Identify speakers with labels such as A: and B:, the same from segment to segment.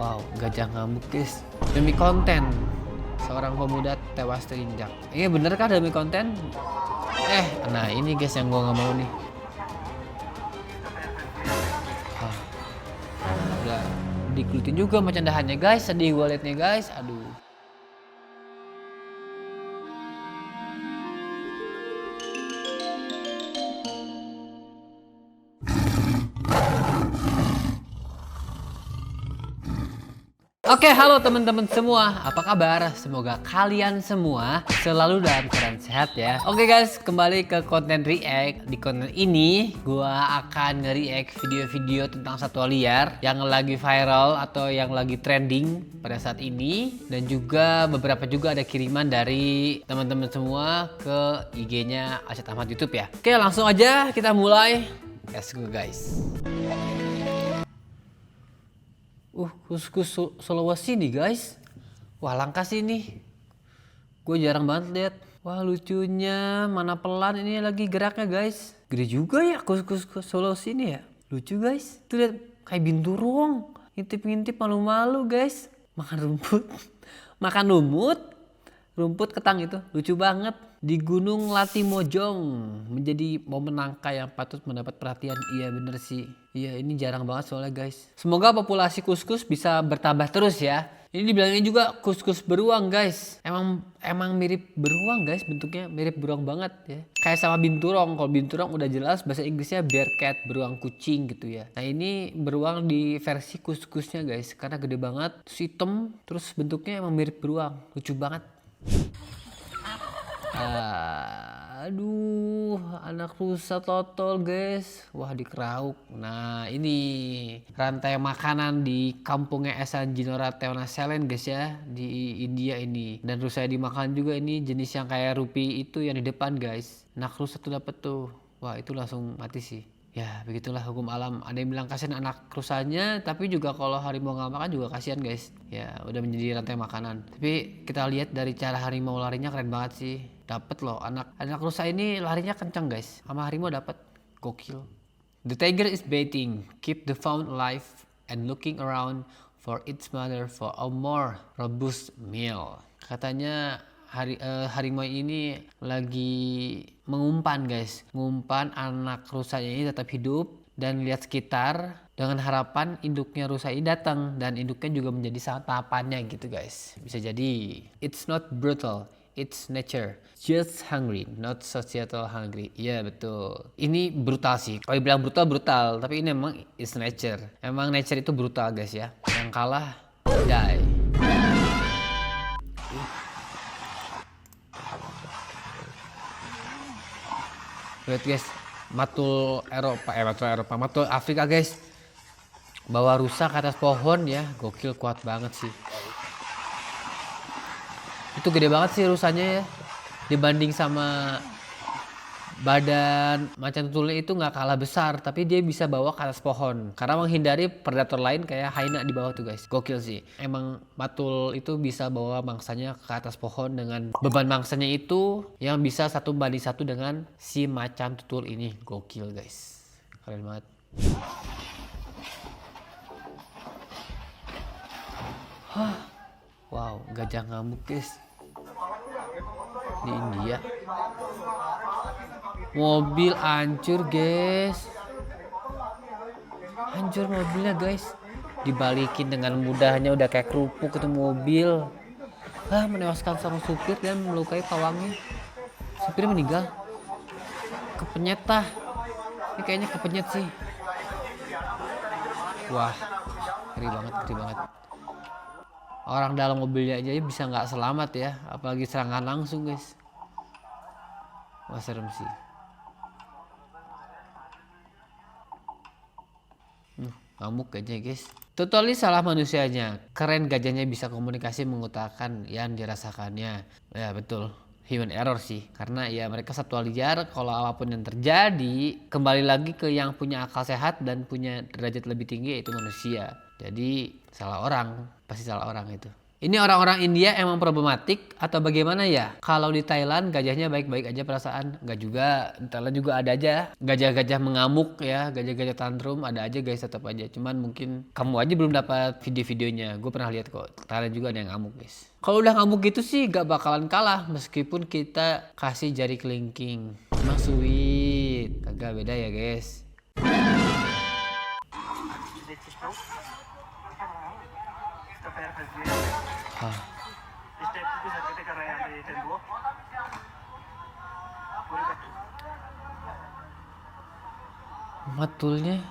A: Wow, gajah ngamuk guys. Demi konten, seorang pemuda tewas terinjak. Iya bener kah demi konten? Nah ini guys yang gua nggak mau nih. Ah, udah dikelutin juga sama cendahannya guys. Sedih gua liatnya guys. Aduh. Oke, halo teman-teman semua. Apa kabar? Semoga kalian semua selalu dalam keadaan sehat ya. Oke guys, kembali ke konten react. Di konten ini gua akan nge-react video-video tentang satwa liar yang lagi viral atau yang lagi trending pada saat ini, dan juga beberapa juga ada kiriman dari teman-teman semua ke IG-nya Asyad Ahmad YouTube ya. Oke, langsung aja kita mulai. Let's go guys. Kuskus Sulawesi nih guys. Wah langka sih ini. Gue jarang banget lihat. Wah lucunya, mana pelan ini lagi geraknya guys. Gede juga ya kuskus Sulawesi ini ya. Lucu guys. Tuh lihat kayak binturong. Ngintip-ngintip malu-malu guys. Makan rumput. Makan lumut. Rumput ketang itu. Lucu banget. Di Gunung Latimojong menjadi momen langka yang patut mendapat perhatian. Iya bener sih. Iya ini jarang banget soalnya guys. Semoga populasi kuskus bisa bertambah terus ya. Ini dibilangnya juga kuskus beruang guys. Emang mirip beruang guys, bentuknya mirip beruang banget ya. Kayak sama binturong. Kalau binturong udah jelas bahasa Inggrisnya bear cat, beruang kucing gitu ya. Nah ini beruang di versi kuskusnya guys. Karena gede banget, terus hitam, terus bentuknya emang mirip beruang. Lucu banget. Aduh, anak rusa totol guys. Wah dikerauk. Nah ini rantai makanan di kampungnya Esan Jinora Teona Selen guys ya, di India ini. Dan rusa yang dimakan juga ini jenis yang kayak rupi itu yang di depan guys. Anak rusa tuh dapet tuh. Wah itu langsung mati sih. Ya begitulah hukum alam. Ada yang bilang kasihan anak rusanya, tapi juga kalau harimau nggak makan juga kasihan guys. Ya udah menjadi rantai makanan. Tapi kita lihat dari cara harimau larinya keren banget sih. Dapet loh anak rusa ini larinya kencang guys. Sama harimau dapet. Gokil. The tiger is baiting. Keep the fawn alive and looking around for its mother for a more robust meal. Katanya harimau ini lagi mengumpan guys, ngumpan anak rusanya ini tetap hidup dan lihat sekitar dengan harapan induknya rusa ini datang, dan induknya juga menjadi santapannya gitu guys. Bisa jadi it's not brutal, it's nature, just hungry, not societal hungry. Iya betul, ini brutal sih. Kalau dibilang brutal, tapi ini emang it's nature. Emang nature itu brutal guys ya. Yang kalah die. Lihat guys, matul Afrika guys, bawa rusa ke atas pohon ya, gokil, kuat banget sih. Itu gede banget sih rusanya ya, dibanding sama badan macan tutulnya itu nggak kalah besar, tapi dia bisa bawa ke atas pohon karena menghindari predator lain kayak hyena di bawah tuh guys. Gokil sih, emang matul itu bisa bawa mangsanya ke atas pohon dengan beban mangsanya itu yang bisa 1:1 dengan si macan tutul ini. Gokil guys, keren banget. Wow, gajah ngamuk guys di India. Mobil hancur guys, hancur mobilnya guys, dibalikin dengan mudahnya, udah kayak kerupuk itu mobil. Menewaskan seorang supir dan melukai pawangnya. Supir meninggal, kepenyet ini kayaknya kepenyet sih. Wah ngeri banget. Orang dalam mobilnya aja bisa nggak selamat ya, apalagi serangan langsung guys. Wah serem sih. Ngamuk gajah guys. Totally salah manusianya. Keren gajahnya bisa komunikasi mengutarakan yang dirasakannya. Ya betul, human error sih. Karena ya mereka satwa liar, kalau apapun yang terjadi kembali lagi ke yang punya akal sehat dan punya derajat lebih tinggi, yaitu manusia. Jadi salah orang, pasti salah orang itu. Ini orang-orang India emang problematik atau bagaimana ya? Kalau di Thailand gajahnya baik-baik aja perasaan. Nggak juga, di Thailand juga ada aja gajah-gajah mengamuk ya, gajah-gajah tantrum ada aja guys, tetap aja. Cuman mungkin kamu aja belum dapat video-videonya. Gue pernah lihat kok, Thailand juga ada yang ngamuk guys. Kalau udah ngamuk gitu sih gak bakalan kalah meskipun kita kasih jari kelingking. Emang sweet, kagak beda ya guys. Ah. Matulnya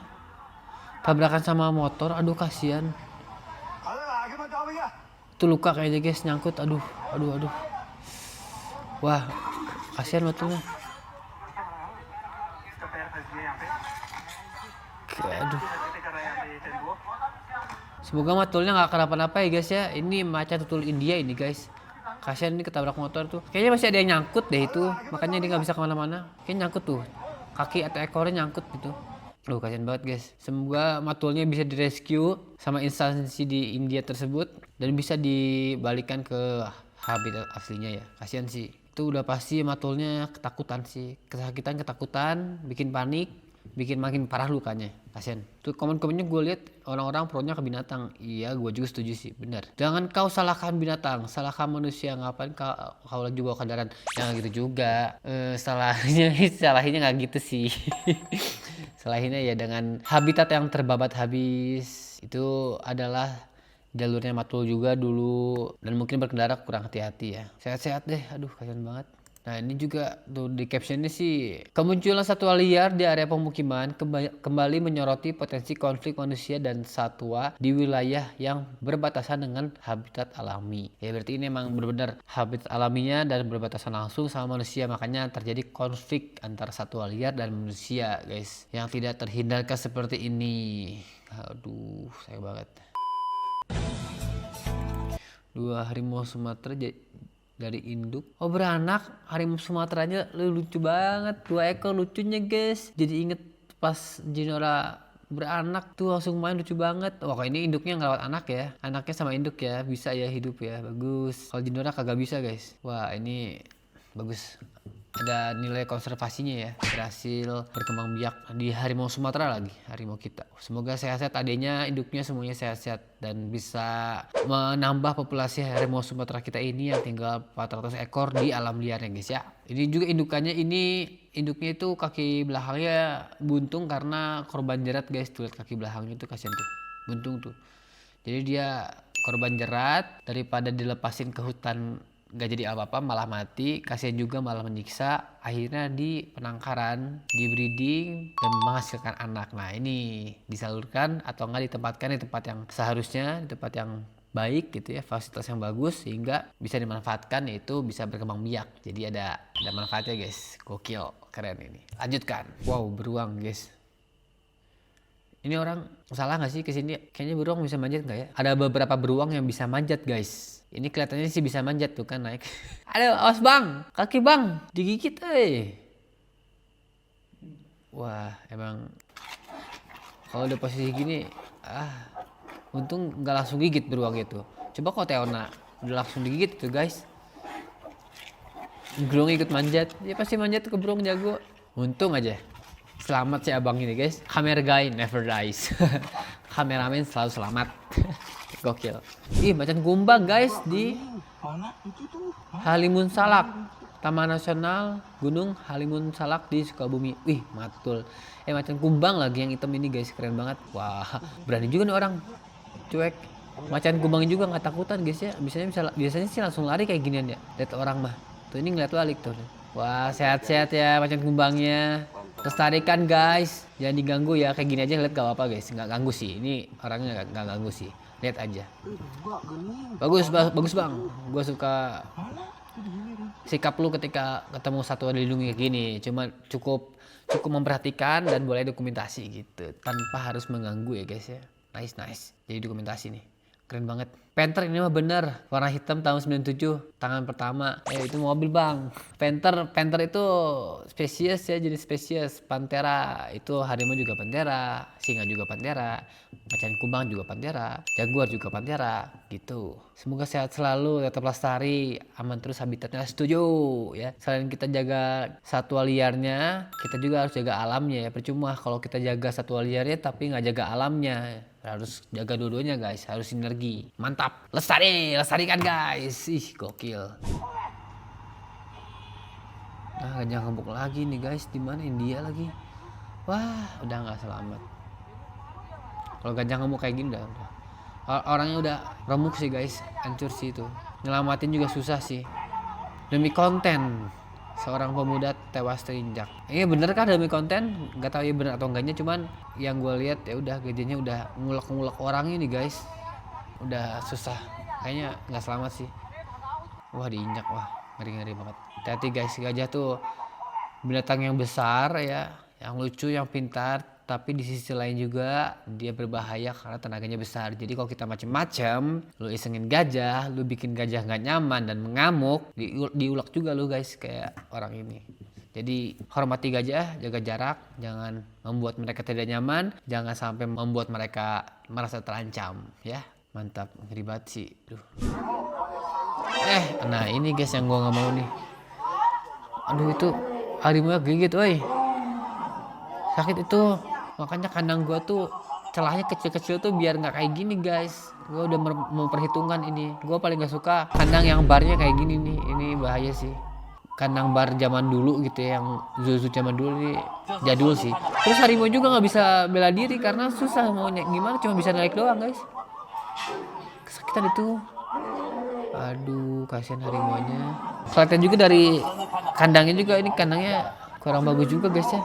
A: tabrakan sama motor, aduh kasihan. Itu luka kayaknya guys, nyangkut, aduh. Wah, kasihan matulnya. Aduh. Semoga matulnya nggak kenapa-napa ya guys ya. Ini macan tutul India ini guys. Kasihan ini ketabrak motor tuh. Kayaknya masih ada yang nyangkut deh itu. Makanya dia nggak bisa kemana-mana. Kayaknya nyangkut tuh. Kaki atau ekornya nyangkut gitu. Loh kasihan banget guys. Semoga matulnya bisa direscue sama instansi di India tersebut. Dan bisa dibalikan ke habitat aslinya ya. Kasihan sih. Itu udah pasti matulnya ketakutan sih. Kesakitan, ketakutan, bikin panik. Bikin makin parah lukanya, kasian. Tuh komen-komennya gue lihat orang-orang pronya ke binatang. Iya, gue juga setuju sih, benar. Jangan kau salahkan binatang, salahkan manusia. Ngapain kau juga kendaraan? Yang gitu juga. Salahinnya nggak gitu sih. Salahinnya ya dengan habitat yang terbabat habis. Itu adalah jalurnya matul juga dulu dan mungkin berkendara kurang hati-hati ya. Sehat-sehat deh, aduh kasian banget. Nah ini juga tuh di captionnya sih, kemunculan satwa liar di area pemukiman kembali menyoroti potensi konflik manusia dan satwa di wilayah yang berbatasan dengan habitat alami. Ya berarti ini emang benar-benar habitat alaminya dan berbatasan langsung sama manusia, makanya terjadi konflik antara satwa liar dan manusia guys, yang tidak terhindarkan seperti ini. Aduh sayang banget. 2 harimau Sumatera dari induk, oh beranak. Harimau Sumateranya lucu banget, 2 ekor lucunya guys. Jadi inget pas Jinora beranak tuh langsung main, lucu banget. Wah ini induknya ngerawat anak ya, anaknya sama induk ya, bisa ya hidup ya, bagus. Kalau Jinora kagak bisa guys. Wah ini bagus, ada nilai konservasinya ya, berhasil berkembang biak di harimau Sumatera lagi, harimau kita. Semoga sehat-sehat adanya, induknya semuanya sehat-sehat dan bisa menambah populasi harimau Sumatera kita ini yang tinggal 400 ekor di alam liarnya guys ya. Ini juga indukannya, ini induknya itu kaki belakangnya buntung karena korban jerat guys. Tuh lihat kaki belakangnya tuh, kasihan tuh, buntung tuh. Jadi dia korban jerat, daripada dilepasin ke hutan gak jadi apa-apa malah mati, kasihan juga malah menyiksa. Akhirnya di penangkaran, di breeding dan menghasilkan anak. Nah ini disalurkan atau enggak ditempatkan di tempat yang seharusnya, di tempat yang baik gitu ya, fasilitas yang bagus sehingga bisa dimanfaatkan, yaitu bisa berkembang biak. Jadi ada manfaatnya guys, gokil, keren ini. Lanjutkan. Wow beruang guys. Ini orang salah nggak sih kesini? Kayaknya beruang bisa manjat nggak ya? Ada beberapa beruang yang bisa manjat guys. Ini kelihatannya sih bisa manjat tuh kan, naik. Aduh, awas bang, kaki bang, digigit Wah, emang kalau udah posisi gini, untung nggak langsung gigit beruang itu. Coba kalau Teona udah langsung digigit tuh guys. Beruang ikut manjat, dia pasti manjat ke beruang jago. Untung aja. Selamat sih abang ini guys. Camera guy never dies. Kameramen selalu selamat. Gokil. Ih, macan kumbang guys di Halimun Salak, Taman Nasional Gunung Halimun Salak di Sukabumi. Wih, matul. Macan kumbang lagi yang hitam ini guys, keren banget. Wah, berani juga nih orang. Cuek. Macan kumbang juga nggak takutan guys ya. Biasanya sih langsung lari kayak ginian ya. Lihat orang mah. Tuh ini ngeliat balik tuh. Wah, sehat-sehat ya macan kumbangnya. Lestarikan guys, jangan diganggu ya. Kayak gini aja lihat gak apa-apa guys, nggak ganggu sih. Ini orangnya nggak ganggu sih. Lihat aja. Bagus bang. Gue suka sikap lu ketika ketemu satwa dilindungi kayak gini. Cuma cukup memperhatikan dan boleh dokumentasi gitu, tanpa harus mengganggu ya guys ya. Nice. Jadi dokumentasi nih. keren banget. Panther ini mah bener, warna hitam tahun 97, tangan pertama. Itu mobil bang. Panther itu spesies ya, jenis spesies. Panthera itu harimau juga panthera, singa juga panthera, macan kumbang juga panthera, jaguar juga panthera gitu. Semoga sehat selalu, tetap lestari, aman terus habitatnya. Setuju ya. Selain kita jaga satwa liarnya, kita juga harus jaga alamnya ya. Percuma kalau kita jaga satwa liarnya tapi nggak jaga alamnya. Harus jaga dua-duanya guys, harus sinergi. Mantap, lestarikan guys. Ih gokil. Nah gajah ngebuk lagi nih guys, di mana India lagi? Wah udah nggak selamat. Kalau gajah ngemuk kayak gini udah. Orangnya udah remuk sih guys, hancur sih itu. Nyelamatin juga susah sih. Demi konten, seorang pemuda tewas terinjak. Iya bener kan demi konten? Gak tahu ya bener atau enggaknya, cuman yang gue lihat ya udah gajahnya udah ngulek-ngulek orang ini guys. Udah susah, kayaknya nggak selamat sih. Wah diinjak, wah ngeri-ngeri banget. Hati-hati guys, gajah tuh binatang yang besar ya, yang lucu, yang pintar. Tapi di sisi lain juga dia berbahaya karena tenaganya besar. Jadi kalau kita macem-macem, lu isengin gajah, lu bikin gajah nggak nyaman dan mengamuk, diulek juga lu guys kayak orang ini. Jadi hormati gajah, jaga jarak, jangan membuat mereka tidak nyaman, jangan sampai membuat mereka merasa terancam ya. Mantap, ngeri banget sih. Duh. Nah ini guys yang gua nggak mau nih. Aduh itu harimau gigit, woi. Sakit itu. Makanya kandang gua tuh celahnya kecil-kecil tuh biar nggak kayak gini guys. Gua udah memperhitungkan ini. Gua paling nggak suka kandang yang barnya kayak gini nih. Ini bahaya sih. Kandang bar zaman dulu gitu ya, yang zoo zaman dulu nih jadul sih. Terus harimau juga nggak bisa bela diri karena susah mau gimana, cuma bisa naik doang guys. Kesakitan itu. Aduh kasihan harimaunya. Kelihatan juga dari kandangnya juga, ini kandangnya kurang bagus juga guys ya.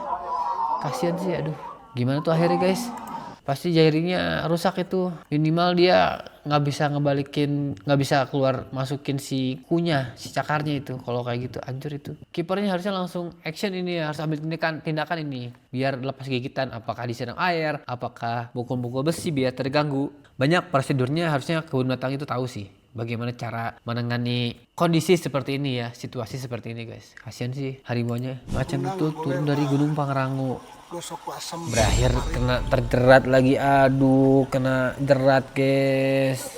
A: Kasihan sih, aduh. Gimana tuh akhirnya guys? Pasti jaringnya rusak itu. Minimal dia nggak bisa ngebalikin, nggak bisa keluar masukin si kunya, si cakarnya itu. Kalau kayak gitu hancur itu. Kipernya harusnya langsung action ini ya, harus ambil tindakan ini biar lepas gigitan. Apakah disiram air, apakah pukul-pukul besi biar terganggu. Banyak prosedurnya, harusnya kebun binatang itu tahu sih bagaimana cara menangani kondisi seperti ini ya, situasi seperti ini guys. Kasian sih harimaunya. Macan itu turun dari Gunung Pangrango, berakhir kena terjerat lagi. Aduh kena jerat guys,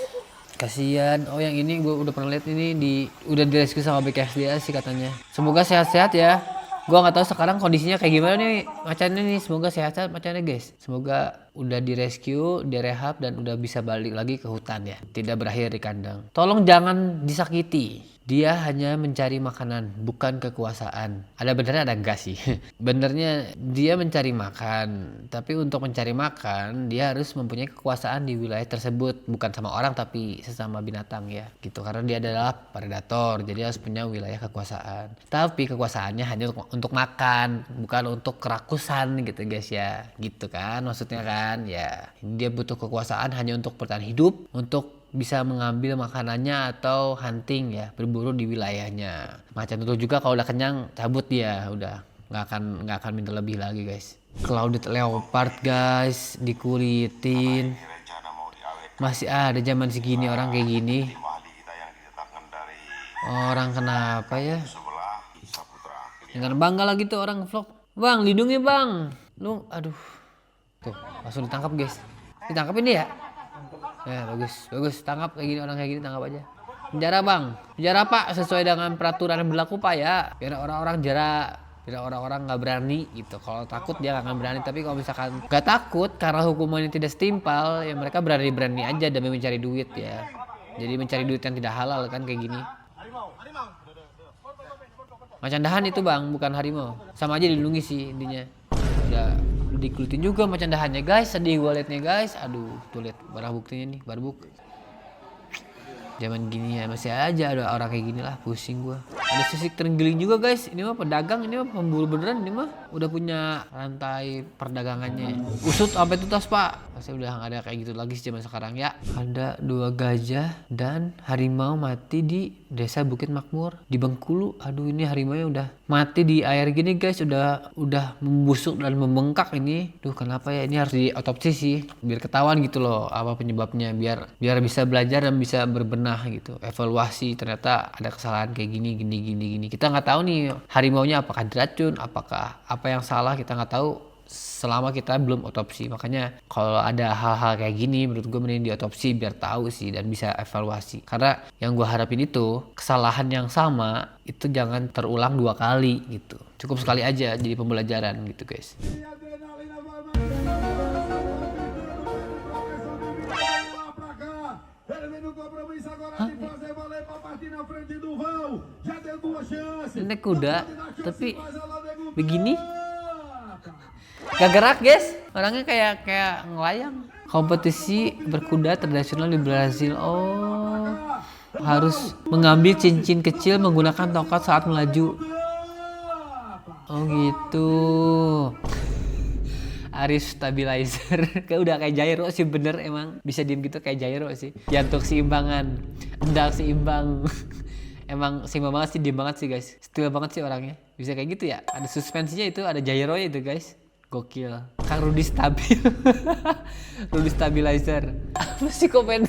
A: kasian. Oh yang ini gue udah pernah lihat, ini udah direscue sama BKSDA sih katanya. Semoga sehat-sehat ya. Gua nggak tahu sekarang kondisinya kayak gimana nih macannya nih. Semoga sehat-sehat macannya guys. Semoga udah direscue, direhab, dan udah bisa balik lagi ke hutan ya. Tidak berakhir di kandang. Tolong jangan disakiti. Dia hanya mencari makanan, bukan kekuasaan. Ada benernya ada enggak sih? Benernya dia mencari makan, tapi untuk mencari makan dia harus mempunyai kekuasaan di wilayah tersebut, bukan sama orang tapi sesama binatang ya. Gitu, karena dia adalah predator, jadi harus punya wilayah kekuasaan. Tapi kekuasaannya hanya untuk makan, bukan untuk kerakusan gitu guys ya. Gitu kan maksudnya kan ya. Dia butuh kekuasaan hanya untuk bertahan hidup, untuk bisa mengambil makanannya atau hunting ya, berburu di wilayahnya. Macan itu juga kalau udah kenyang cabut dia, udah nggak akan minta lebih lagi guys. Clouded leopard guys, dikulitin. Masih ada zaman segini orang kayak gini. Orang kenapa ya? Dengan bangga lagi tuh orang vlog. Bang, lindungi bang. Lu, aduh. Tuh, langsung ditangkap guys. Ditangkap ini ya? Ya bagus, tangkap kayak gini, orang kayak gini tangkap aja. Penjara bang, penjara pak, sesuai dengan peraturan yang berlaku pak ya. Biar orang-orang nggak berani gitu. Kalau takut dia nggak akan berani, tapi kalau misalkan nggak takut karena hukumannya tidak setimpal, ya mereka berani aja demi mencari duit ya. Jadi mencari duit yang tidak halal kan kayak gini. Macan dahan itu bang, bukan harimau. Sama aja dilindungi sih intinya. Udah dikulitin juga macan dahannya guys, sedih gue liatnya guys. Aduh tuh lihat barang buktinya nih, barbuk. Zaman gini ya masih aja ada orang kayak gini lah, pusing gue. Ada sisik terenggiling juga guys. Ini mah pedagang, ini mah pemburu beneran ini mah. udah punya rantai perdagangannya. Usut sampai tuntas Pak. Saya udah nggak ada kayak gitu lagi sih zaman sekarang ya. Ada 2 gajah dan harimau mati di desa Bukit Makmur di Bengkulu. Aduh ini harimau udah mati di air gini guys, udah membusuk dan membengkak ini. Duh kenapa ya, ini harus diotopsi sih biar ketahuan gitu loh apa penyebabnya, biar bisa belajar dan bisa berbenah gitu, evaluasi ternyata ada kesalahan kayak gini. Kita nggak tahu nih harimaunya apakah diracun, apakah apa yang salah, kita nggak tahu selama kita belum otopsi. Makanya kalau ada hal-hal kayak gini menurut gue mending diotopsi biar tahu sih dan bisa evaluasi. Karena yang gue harapin itu kesalahan yang sama itu jangan terulang 2 kali gitu. Cukup sekali aja jadi pembelajaran gitu guys. Ini kuda tapi begini gak gerak guys, orangnya kayak ngelayang. Kompetisi berkuda tradisional di Brazil. Oh, harus mengambil cincin kecil menggunakan tongkat saat melaju. Oh gitu. Aris stabilizer. Kayak udah kayak gyro sih, bener emang bisa diem gitu kayak gyro sih. Jantung seimbangan, endal seimbang. Emang seimbang banget sih, diem banget sih guys. Still banget sih orangnya. Bisa kayak gitu ya. Ada suspensinya itu, ada gyronya itu guys. Gokil. Kang Rudi stabil. Rudi stabilizer. Apa sih komen?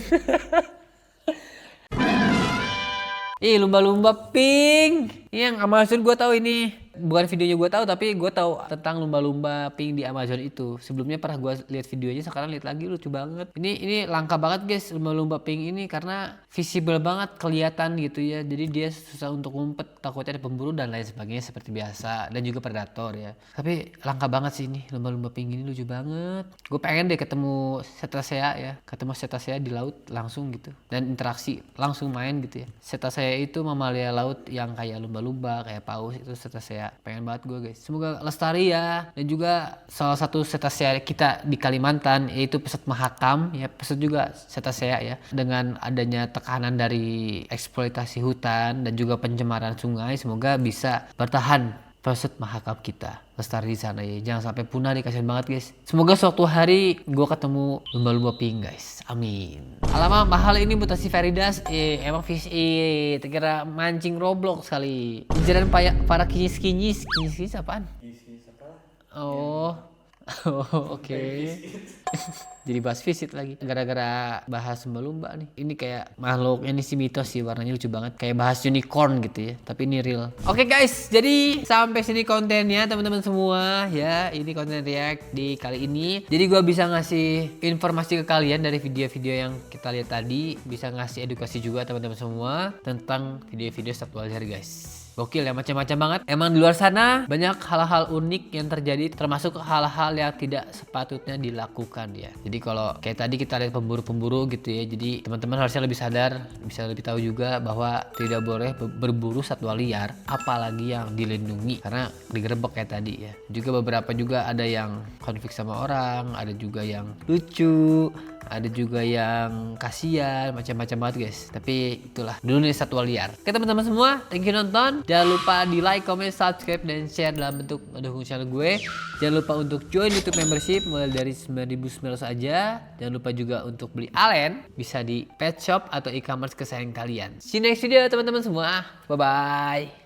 A: Ih, lumba-lumba pink. Yang Amazon gue tahu ini. Bukan videonya gue tahu, tapi gue tahu tentang lumba-lumba pink di Amazon itu. Sebelumnya pernah gue lihat videonya, sekarang lihat lagi lucu banget. Ini langka banget guys lumba-lumba pink ini karena visible banget, kelihatan gitu ya. Jadi dia susah untuk ngumpet, takutnya ada pemburu dan lain sebagainya seperti biasa, dan juga predator ya. Tapi langka banget sih ini lumba-lumba pink ini, lucu banget. Gue pengen deh ketemu cetacea ya, ketemu cetacea di laut langsung gitu dan interaksi langsung main gitu ya. Cetacea itu mamalia laut yang kayak lumba-lumba, kayak paus, itu cetacea. Pengen banget gue guys. Semoga lestari ya. Dan juga salah satu cetacea kita di Kalimantan yaitu pesut mahakam ya, pesut juga cetacea ya. Dengan adanya tekanan dari eksploitasi hutan dan juga pencemaran sungai, semoga bisa bertahan pesut mahakam kita lestari di sana ya. Jangan sampai punah deh, kasihan banget guys. Semoga suatu hari gue ketemu lumba-lumba pink guys. Amin. Alamak mahal ini mutasi Veridas. Emang fish terkira mancing Roblox kali. Jajaran para kinyis apaan? Oh. Oh, oke. Jadi bahas visit lagi gara-gara bahas lumba-lumba nih. Ini kayak makhluk ini si mitos sih, warnanya lucu banget kayak bahas unicorn gitu ya, tapi ini real. Oke guys, jadi sampai sini kontennya teman-teman semua ya. Ini konten react di kali ini. Jadi gua bisa ngasih informasi ke kalian dari video-video yang kita lihat tadi, bisa ngasih edukasi juga teman-teman semua tentang video-video satwa liar guys. Gokil ya, macam-macam banget. Emang di luar sana banyak hal-hal unik yang terjadi, termasuk hal-hal yang tidak sepatutnya dilakukan ya. Jadi kalau kayak tadi kita lihat pemburu-pemburu gitu ya, jadi teman-teman harusnya lebih sadar, bisa lebih tahu juga bahwa tidak boleh berburu satwa liar, apalagi yang dilindungi karena digerebek kayak tadi ya. Juga beberapa juga ada yang konflik sama orang, ada juga yang lucu, ada juga yang kasihan, macam-macam banget guys. Tapi itulah dunia satwa liar. Oke teman-teman semua, thank you nonton. Jangan lupa di like, comment, subscribe, dan share dalam bentuk mendukung channel gue. Jangan lupa untuk join YouTube membership mulai dari 9.900 aja. Jangan lupa juga untuk beli alen, bisa di pet shop atau e-commerce kesayangan kalian. See you next video teman-teman semua. Bye bye.